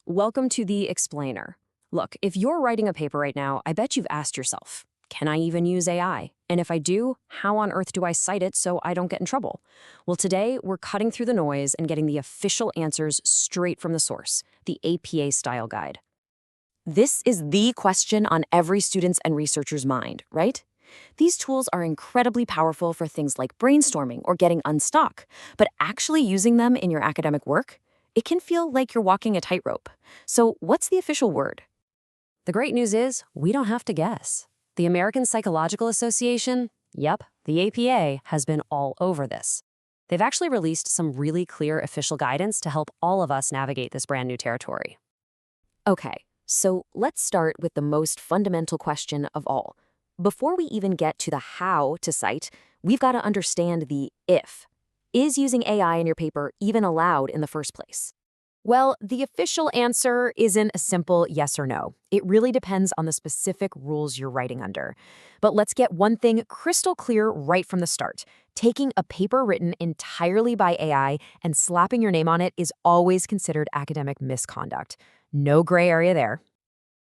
Welcome to the Explainer. Look, if you're writing a paper right now, I bet you've asked yourself, can I even use AI? And if I do, how on earth do I cite it so I don't get in trouble? Well, today we're cutting through the noise and getting the official answers straight from the source, the APA style guide. This is the question on every student's and researcher's mind, right? These tools are incredibly powerful for things like brainstorming or getting unstuck, but actually using them in your academic work, it can feel like you're walking a tightrope. So what's the official word? The great news is we don't have to guess. The American Psychological Association, yep, the APA, has been all over this. They've actually released some really clear official guidance to help all of us navigate this brand new territory. Okay, so let's start with the most fundamental question of all. Before we even get to the how to cite, we've got to understand the if. Is using AI in your paper even allowed in the first place? Well, the official answer isn't a simple yes or no. It really depends on the specific rules you're writing under. But let's get one thing crystal clear right from the start. Taking a paper written entirely by AI and slapping your name on it is always considered academic misconduct. No gray area there.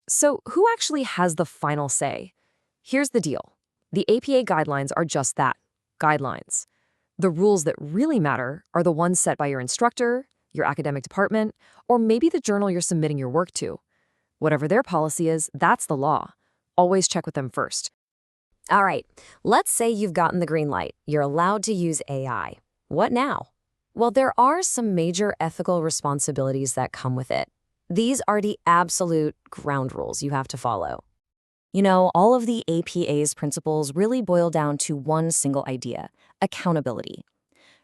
So who actually has the final say? Here's the deal. The APA guidelines are just that, guidelines. The rules that really matter are the ones set by your instructor, your academic department, or maybe the journal you're submitting your work to. Whatever their policy is, that's the law. Always check with them first. All right, let's say you've gotten the green light. You're allowed to use AI. What now? Well, there are some major ethical responsibilities that come with it. These are the absolute ground rules you have to follow. You know, all of the APA's principles really boil down to one single idea: accountability.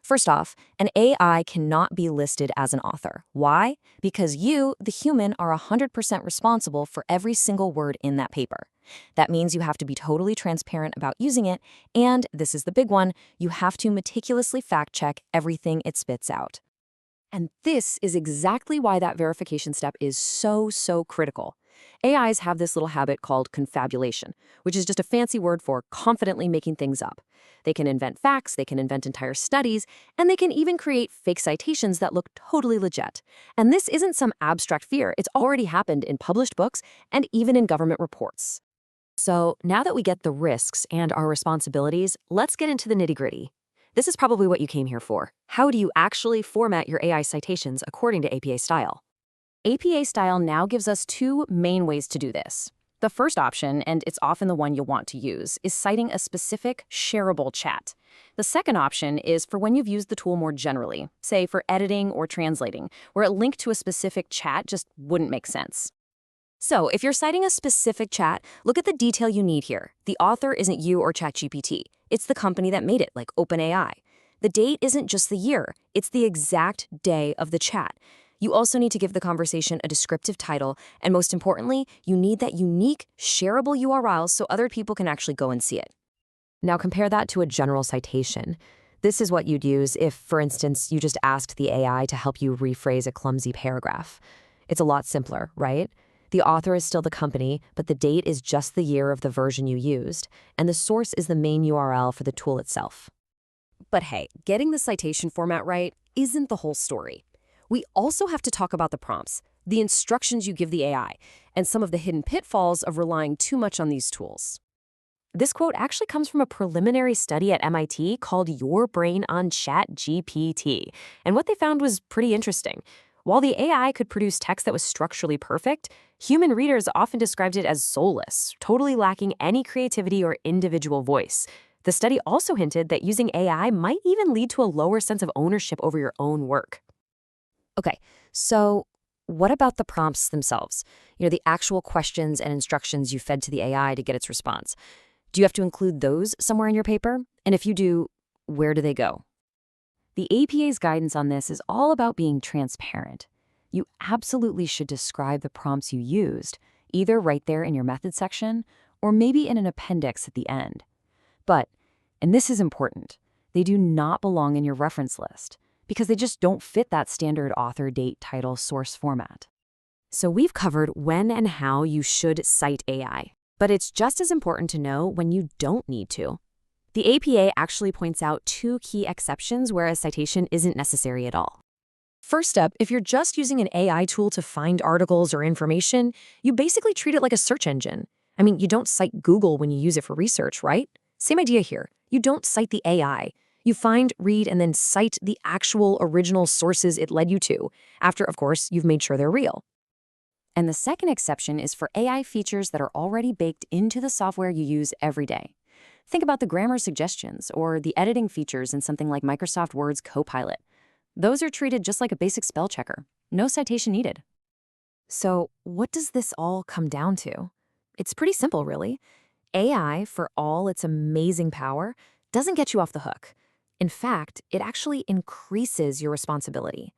First off, an AI cannot be listed as an author. Why? Because you, the human, are 100% responsible for every single word in that paper. That means you have to be totally transparent about using it, and, this is the big one, you have to meticulously fact-check everything it spits out. And this is exactly why that verification step is so critical. AIs have this little habit called confabulation, which is just a fancy word for confidently making things up. They can invent facts, they can invent entire studies, and they can even create fake citations that look totally legit. And this isn't some abstract fear. It's already happened in published books and even in government reports. So now that we get the risks and our responsibilities, let's get into the nitty-gritty. This is probably what you came here for. How do you actually format your AI citations according to APA style? APA style now gives us two main ways to do this. The first option, and it's often the one you'll want to use, is citing a specific shareable chat. The second option is for when you've used the tool more generally, say for editing or translating, where a link to a specific chat just wouldn't make sense. So if you're citing a specific chat, look at the detail you need here. The author isn't you or ChatGPT. It's the company that made it, like OpenAI. The date isn't just the year. It's the exact day of the chat. You also need to give the conversation a descriptive title, and most importantly, you need that unique, shareable URL so other people can actually go and see it. Now compare that to a general citation. This is what you'd use if, for instance, you just asked the AI to help you rephrase a clumsy paragraph. It's a lot simpler, right? The author is still the company, but the date is just the year of the version you used, and the source is the main URL for the tool itself. But hey, getting the citation format right isn't the whole story. We also have to talk about the prompts, the instructions you give the AI, and some of the hidden pitfalls of relying too much on these tools. This quote actually comes from a preliminary study at MIT called Your Brain on ChatGPT, and what they found was pretty interesting. While the AI could produce text that was structurally perfect, human readers often described it as soulless, totally lacking any creativity or individual voice. The study also hinted that using AI might even lead to a lower sense of ownership over your own work. Okay, so what about the prompts themselves? The actual questions and instructions you fed to the AI to get its response. Do you have to include those somewhere in your paper? And if you do, where do they go? The APA's guidance on this is all about being transparent. You absolutely should describe the prompts you used, either right there in your method section, or maybe in an appendix at the end. But, and this is important, they do not belong in your reference list, because they just don't fit that standard author, date, title, source format. So we've covered when and how you should cite AI, but it's just as important to know when you don't need to. The APA actually points out two key exceptions where a citation isn't necessary at all. First step, if you're just using an AI tool to find articles or information, you basically treat it like a search engine. I mean, you don't cite Google when you use it for research, right? Same idea here. You don't cite the AI. You find, read, and then cite the actual original sources it led you to, after, of course, you've made sure they're real. And the second exception is for AI features that are already baked into the software you use every day. Think about the grammar suggestions or the editing features in something like Microsoft Word's Copilot. Those are treated just like a basic spell checker. No citation needed. So, what does this all come down to? It's pretty simple, really. AI, for all its amazing power, doesn't get you off the hook. In fact, it actually increases your responsibility.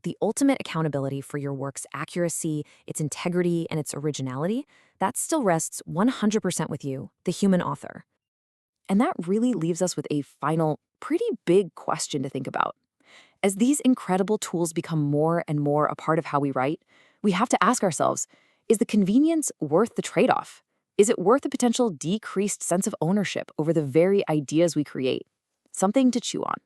The ultimate accountability for your work's accuracy, its integrity, and its originality, that still rests 100% with you, the human author. And that really leaves us with a final, pretty big question to think about. As these incredible tools become more and more a part of how we write, we have to ask ourselves, is the convenience worth the trade-off? Is it worth the potential decreased sense of ownership over the very ideas we create? Something to chew on.